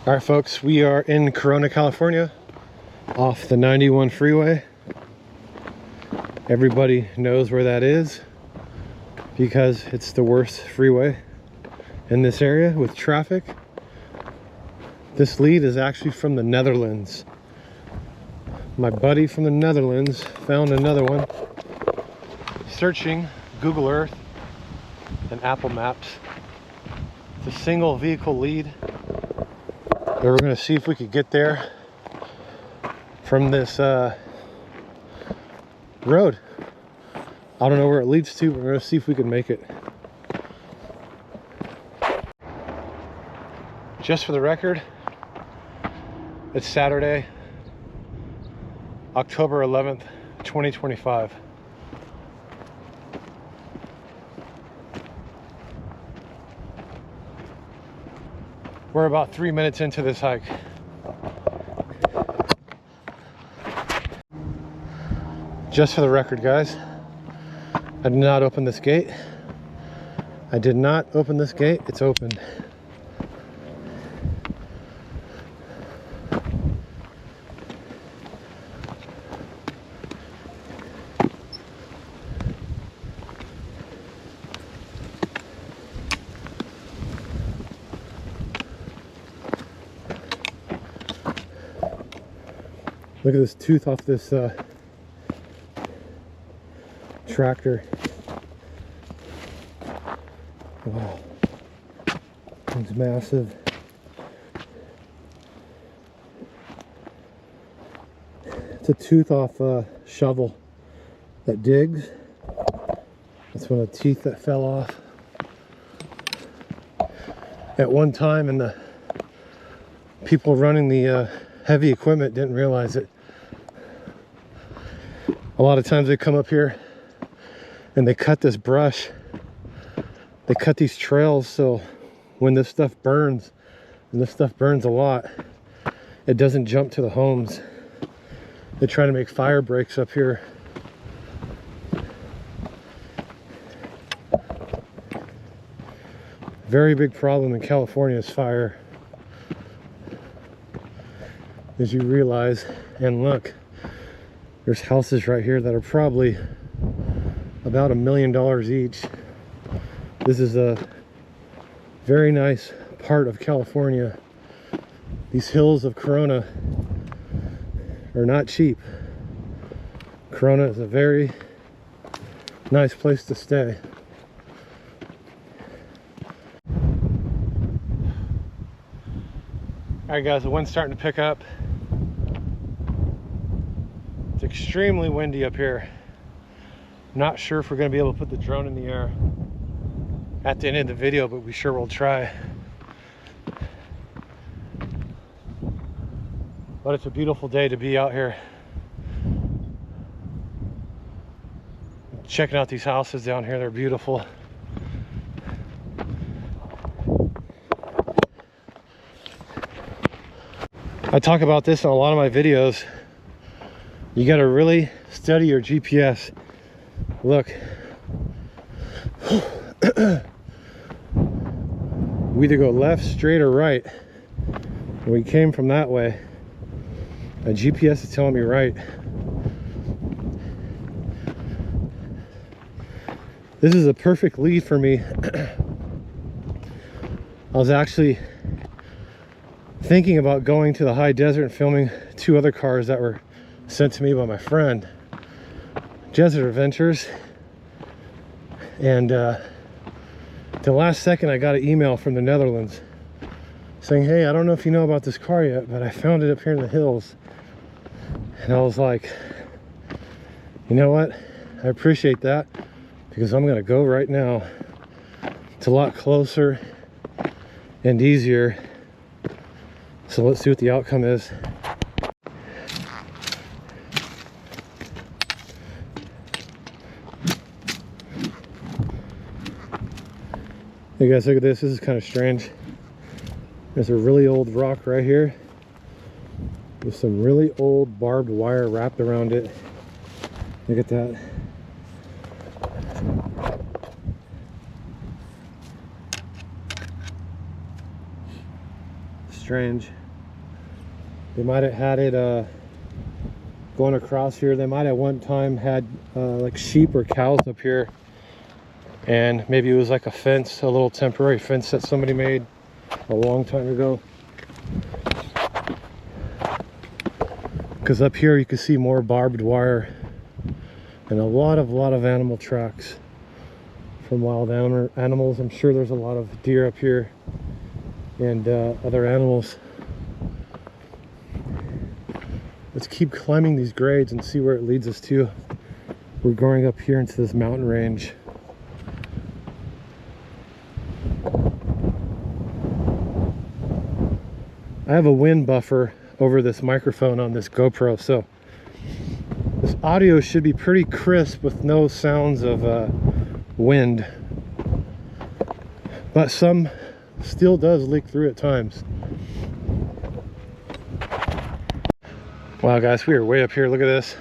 All right, folks, we are in Corona, California, off the 91 freeway. Everybody knows where that is because it's the worst freeway in this area with traffic. This lead is actually from the Netherlands. My buddy from the Netherlands found another one searching Google Earth and Apple Maps. It's a single vehicle lead. We're going to see if we could get there from this road. I don't know where it leads to, but we're going to see if we can make it. Just for the record, it's Saturday, October 11th, 2025. We're about 3 minutes into this hike. Just for the record, guys, I did not open this gate. I did not open this gate. It's open. Look at this tooth off this tractor. Wow, it's massive. It's a tooth off a shovel that digs. That's one of the teeth that fell off at one time, and the people running the heavy equipment didn't realize it. A lot of times they come up here and they cut this brush, they cut these trails, so when this stuff burns, and this stuff burns a lot, it doesn't jump to the homes. They try to make fire breaks up here. Very big problem in California is fire, as you realize. And look, there's houses right here that are probably about $1 million each. This is a very nice part of California. These hills of Corona are not cheap. Corona is a very nice place to stay. All right, guys, the wind's starting to pick up. It's extremely windy up here. Not sure if we're going to be able to put the drone in the air at the end of the video, but we sure will try. But it's a beautiful day to be out here. Checking out these houses down here, they're beautiful. I talk about this in a lot of my videos. You got to really study your GPS. Look. We either go left, straight, or right. And we came from that way. My GPS is telling me right. This is a perfect lead for me. I was actually thinking about going to the high desert and filming 2 other cars that were sent to me by my friend, Desert Adventures. And the last second I got an email from the Netherlands saying, hey, I don't know if you know about this car yet, but I found it up here in the hills. And I was like, you know what? I appreciate that, because I'm gonna go right now. It's a lot closer and easier. So let's see what the outcome is. Hey guys, look at this. This is kind of strange. There's a really old rock right here with some really old barbed wire wrapped around it. Look at that. strange. They might have had it going across here. They might have one time had like sheep or cows up here, and maybe it was like a fence, a little temporary fence that somebody made a long time ago. Because up here you can see more barbed wire and a lot of animal tracks from wild animals. I'm sure there's a lot of deer up here and other animals. Let's keep climbing these grades and see where it leads us to. We're going up here into this mountain range. I have a wind buffer over this microphone on this GoPro, so this audio should be pretty crisp with no sounds of wind, but some still does leak through at times. Wow guys, we are way up here. Look at this.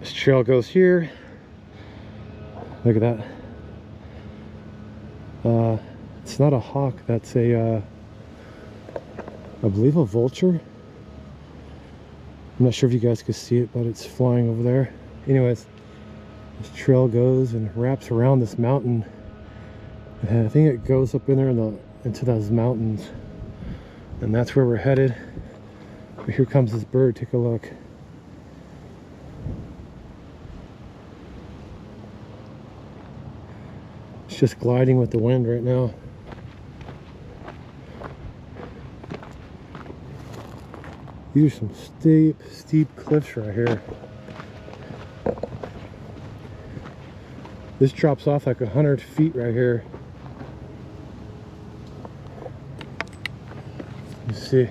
This trail goes here. Look at that. It's not a hawk, that's a I believe a vulture. I'm not sure if you guys can see it, but it's flying over there. Anyways, this trail goes and wraps around this mountain, and I think it goes up in there into those mountains, and that's where we're headed. But here comes this bird. Take a look. It's just gliding with the wind right now. These are some steep cliffs right here. This drops off like 100 feet right here. You see.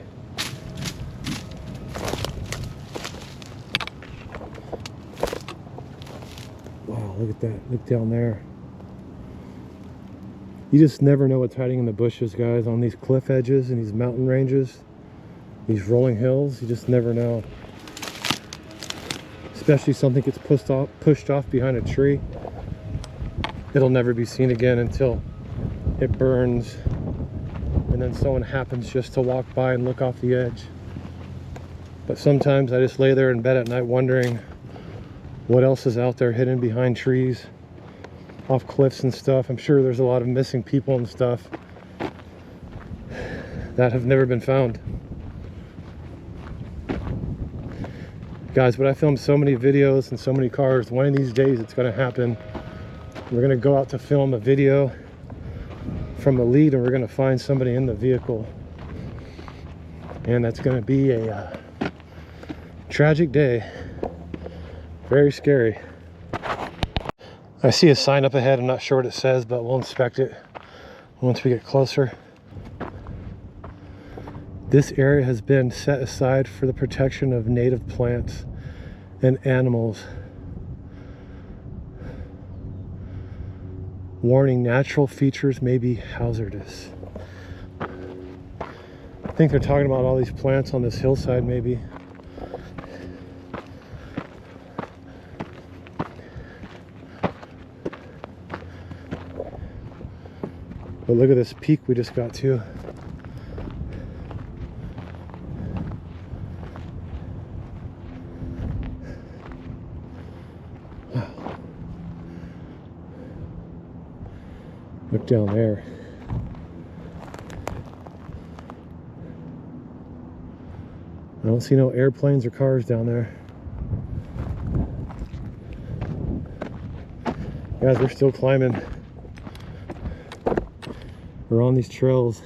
Wow, look at that. Look down there. You just never know what's hiding in the bushes, guys, on these cliff edges and these mountain ranges. These rolling hills, you just never know. Especially something gets pushed off behind a tree. It'll never be seen again until it burns, and then someone happens just to walk by and look off the edge. But sometimes I just lay there in bed at night wondering what else is out there hidden behind trees, off cliffs and stuff. I'm sure there's a lot of missing people and stuff that have never been found. Guys, but I filmed so many videos and so many cars. One of these days it's going to happen. We're going to go out to film a video from a lead, and we're going to find somebody in the vehicle, and that's going to be a tragic day. Very scary. I see a sign up ahead. I'm not sure what it says, but we'll inspect it once we get closer. This area has been set aside for the protection of native plants and animals. Warning, natural features may be hazardous. I think they're talking about all these plants on this hillside, maybe. But look at this peak we just got to. Look down there. I don't see no airplanes or cars down there. Guys, we're still climbing. We're on these trails.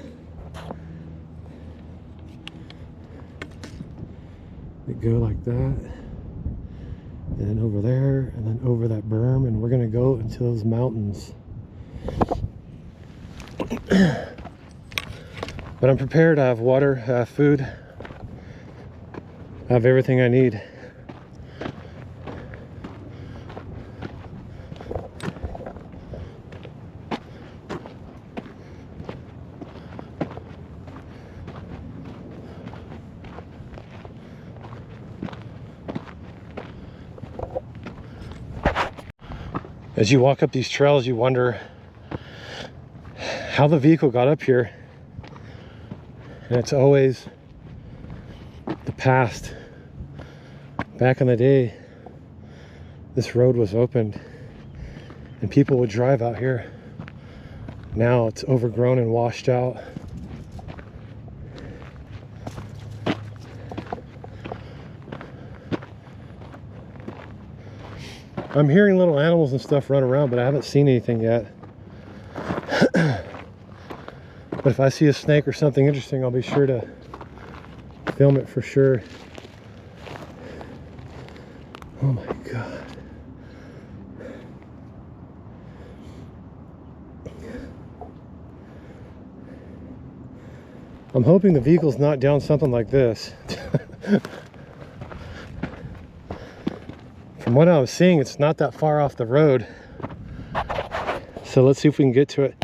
They go like that, and then over there, and then over that berm, and we're gonna go into those mountains. But I'm prepared. I have water, I have food, I have everything I need. As you walk up these trails, you wonder how the vehicle got up here. And it's always the past. Back in the day, this road was opened and people would drive out here. Now it's overgrown and washed out. I'm hearing little animals and stuff run around, but I haven't seen anything yet. But if I see a snake or something interesting, I'll be sure to film it for sure. Oh my God. I'm hoping the vehicle's not down something like this. From what I was seeing, it's not that far off the road. So let's see if we can get to it.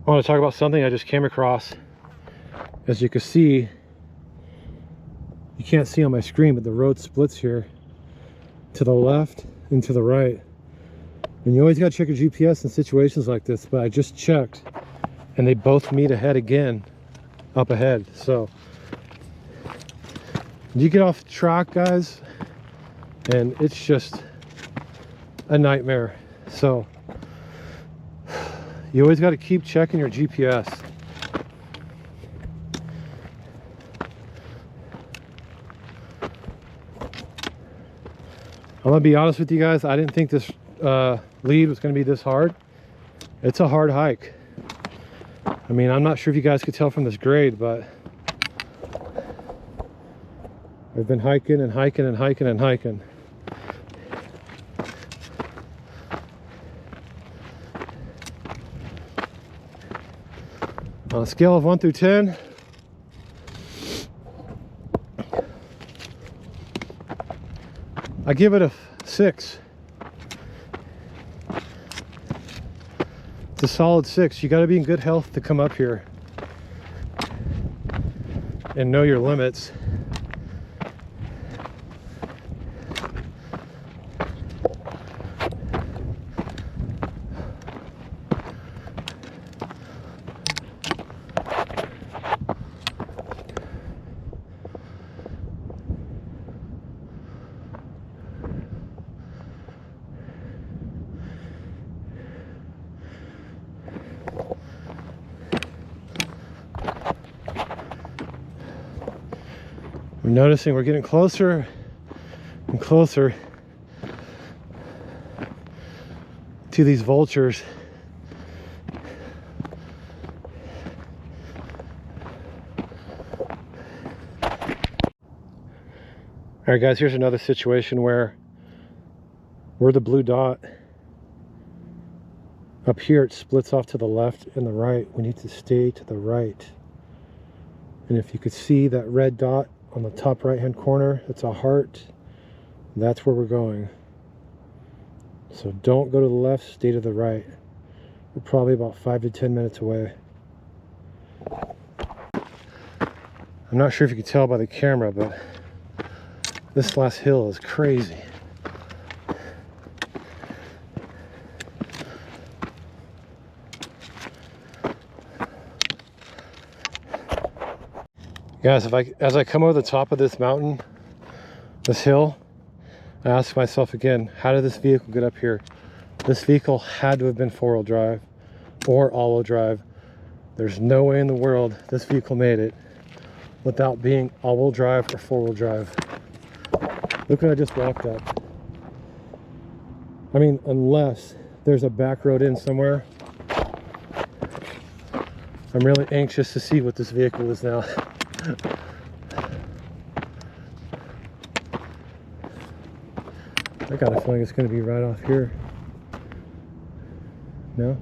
I want to talk about something I just came across. As you can see, you can't see on my screen, but the road splits here to the left and to the right. And you always got to check your GPS in situations like this, but I just checked and they both meet ahead again, up ahead. So you get off track, guys, and it's just a nightmare. So you always got to keep checking your GPS. I'm gonna be honest with you guys, I didn't think this lead was gonna be this hard. It's a hard hike. I mean, I'm not sure if you guys could tell from this grade, but I've been hiking and hiking and hiking and hiking. On a scale of 1 through 10, I give it a 6. It's a solid 6. You got to be in good health to come up here and know your limits. I'm noticing we're getting closer and closer to these vultures. All right, guys, here's another situation where we're the blue dot. Up here, it splits off to the left and the right. We need to stay to the right. And if you could see that red dot on the top right hand corner, it's a heart. That's where we're going. So don't go to the left, stay to the right. We're probably about 5 to 10 minutes away. I'm not sure if you can tell by the camera, but this last hill is crazy. Guys, as I come over the top of this mountain, this hill, I ask myself again, how did this vehicle get up here? This vehicle had to have been 4-wheel drive or all-wheel drive. There's no way in the world this vehicle made it without being all-wheel drive or 4-wheel drive. Look what I just walked up. I mean, unless there's a back road in somewhere. I'm really anxious to see what this vehicle is now. I got a feeling it's going to be right off here. No?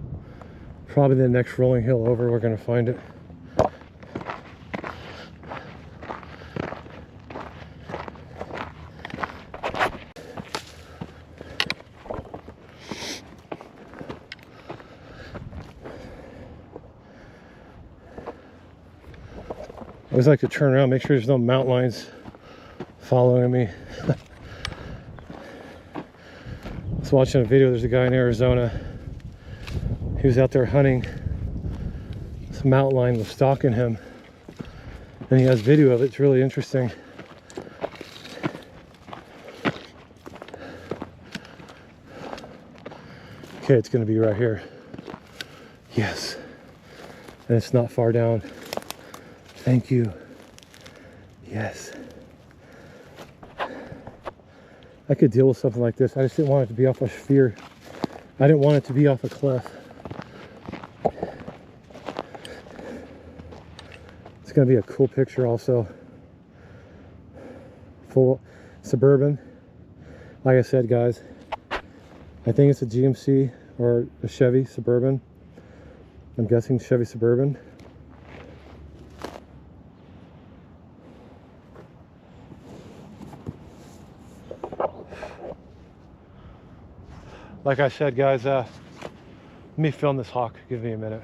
Probably the next rolling hill over we're going to find it. I always like to turn around, make sure there's no mountain lions following me. I was watching a video, there's a guy in Arizona. He was out there hunting some this mountain lion was stalking him, and he has video of it. It's really interesting. Okay, it's going to be right here. Yes, and it's not far down. Thank you. Yes, I could deal with something like this. I just didn't want it to be off a sphere. I didn't want it to be off a cliff. It's going to be a cool picture also. Full Suburban. Like I said, guys, I think it's a GMC or a Chevy Suburban. I'm guessing Chevy Suburban. Like I said, guys, let me film this hawk. Give me a minute.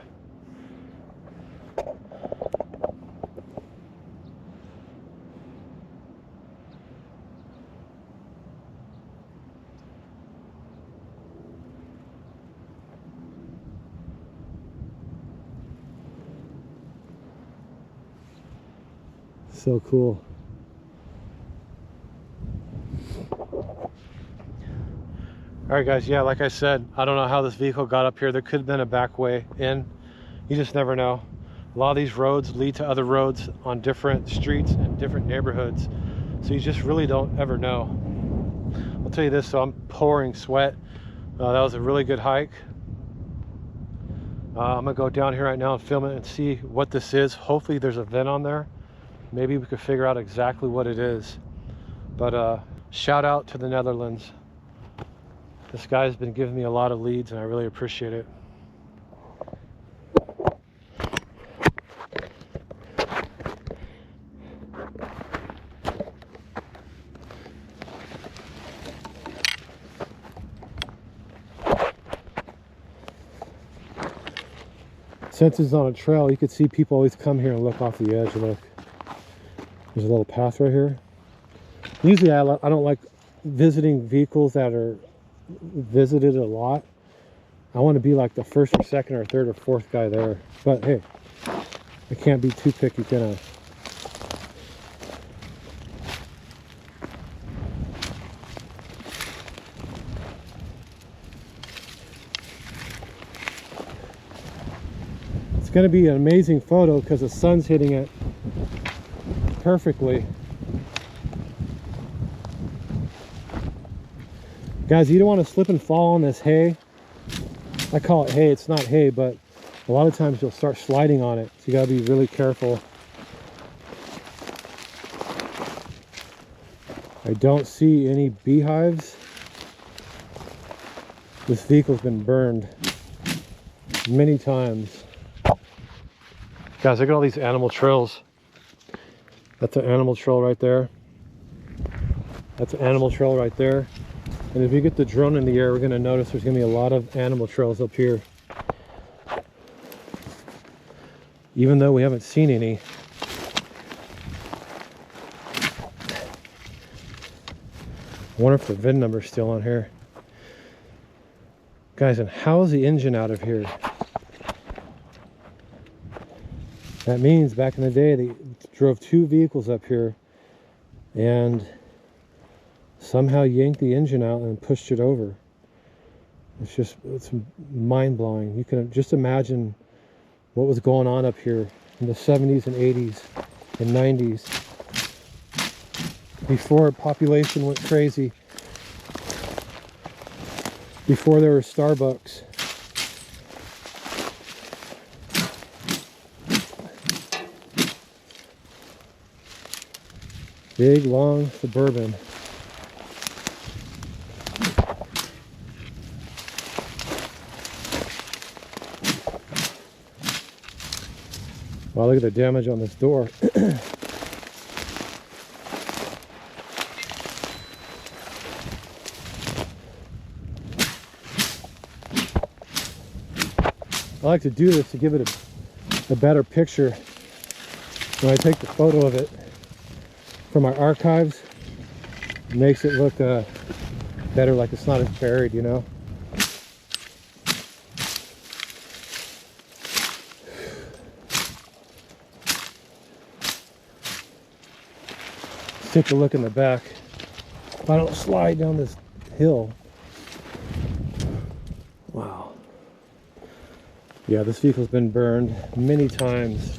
So cool. All right, guys, yeah, like I said, I don't know how this vehicle got up here. There could have been a back way in. You just never know. A lot of these roads lead to other roads on different streets and different neighborhoods, so you just really don't ever know. I'll tell you this, so I'm pouring sweat. That was a really good hike. I'm gonna go down here right now and film it and see what this is. Hopefully there's a vent on there. Maybe we could figure out exactly what it is. But shout out to the Netherlands. This guy's been giving me a lot of leads and I really appreciate it. Since it's on a trail, you can see people always come here and look off the edge. Look, there's a little path right here. Usually I don't like visiting vehicles that are visited a lot. I want to be like the first or second or third or fourth guy there. But hey, I can't be too picky, can I? It's going to be an amazing photo because the sun's hitting it perfectly. Guys, you don't want to slip and fall on this hay. I call it hay. It's not hay, but a lot of times you'll start sliding on it. So you got to be really careful. I don't see any beehives. This vehicle's been burned many times. Guys, look at all these animal trails. That's an animal trail right there. That's an animal trail right there. And if we get the drone in the air, we're going to notice there's going to be a lot of animal trails up here. Even though we haven't seen any. I wonder if the VIN number's still on here. Guys, and how is the engine out of here? That means back in the day they drove 2 vehicles up here and somehow yanked the engine out and pushed it over. It's mind-blowing. You can just imagine what was going on up here in the 70s and 80s and 90s before population went crazy, before there were Starbucks. Big, long Suburban. Wow, look at the damage on this door. I like to do this to give it a better picture when I take the photo of it from our archives. It makes it look better, like it's not as buried, you know. take a look in the back. If I don't slide down this hill. Wow. Yeah, this vehicle's been burned many times.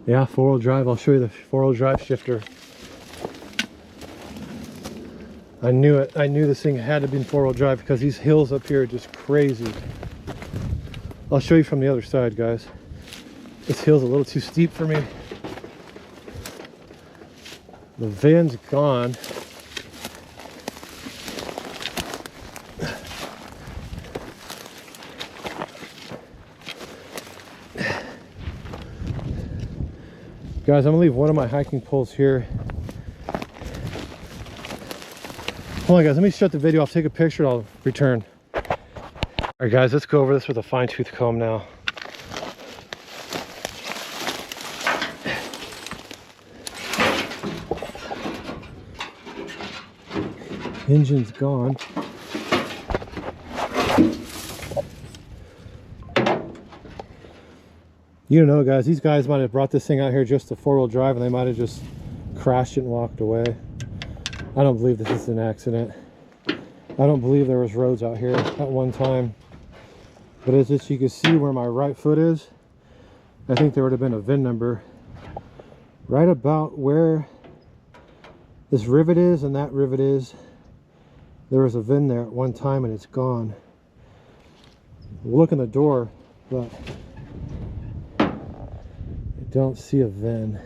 Yeah, four-wheel drive. I'll show you the four-wheel drive shifter. I knew it. I knew this thing had to be four-wheel drive because these hills up here are just crazy. I'll show you from the other side, guys. This hill's a little too steep for me. The van's gone. Guys, I'm gonna leave one of my hiking poles here. Hold on, guys, let me shut the video off, take a picture, and I'll return. All right, guys, let's go over this with a fine-tooth comb now. Engine's gone. You don't know, guys, these guys might have brought this thing out here just to four-wheel drive and they might have just crashed it and walked away. I don't believe this is an accident. I don't believe there was roads out here at one time. But as you can see where my right foot is, I think there would have been a VIN number right about where this rivet is and that rivet is. There was a VIN there at one time and it's gone. We'll look in the door, but I don't see a VIN.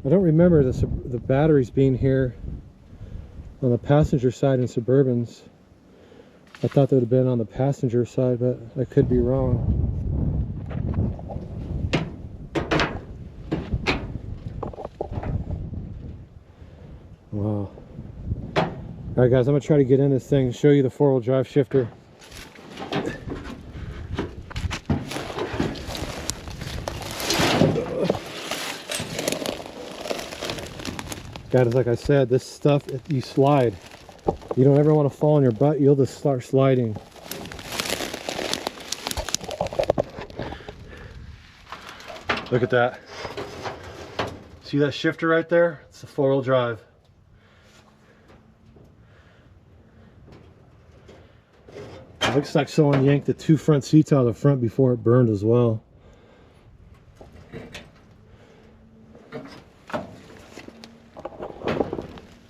I don't remember the batteries being here on the passenger side in Suburbans. I thought they would have been on the passenger side, but I could be wrong. Wow. Alright guys, I'm going to try to get in this thing and show you the four-wheel drive shifter. Guys, like I said, this stuff, you slide. You don't ever want to fall on your butt, you'll just start sliding. Look at that. See that shifter right there? It's the four-wheel drive. It looks like someone yanked the two front seats out of the front before it burned as well.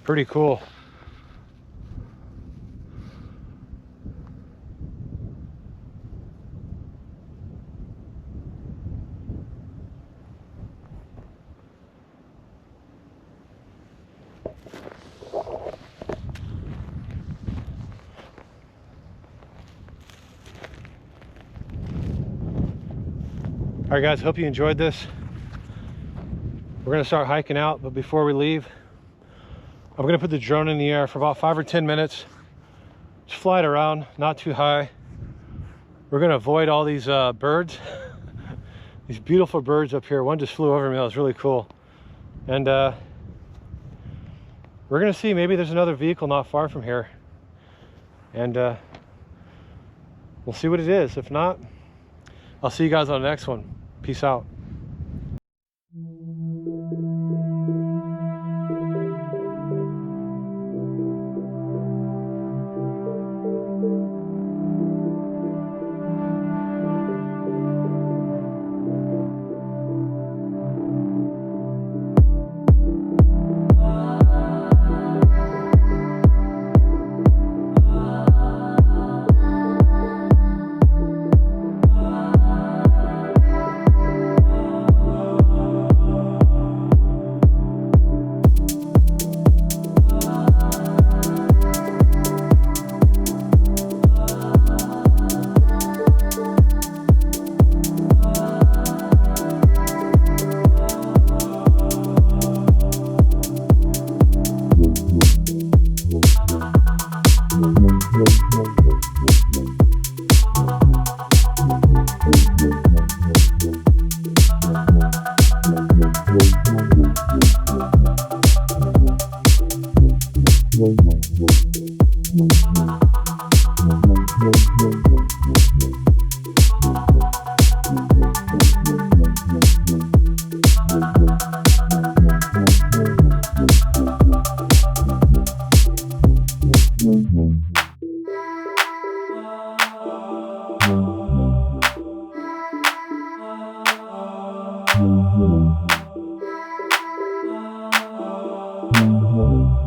Pretty cool. All right guys, hope you enjoyed this. We're gonna start hiking out, but before we leave, I'm gonna put the drone in the air for about 5 or 10 minutes. Just fly it around, not too high. We're gonna avoid all these birds. These beautiful birds up here. One just flew over me, that was really cool. And we're gonna see, maybe there's another vehicle not far from here. And we'll see what it is. If not, I'll see you guys on the next one. Peace out. Mm-hmm.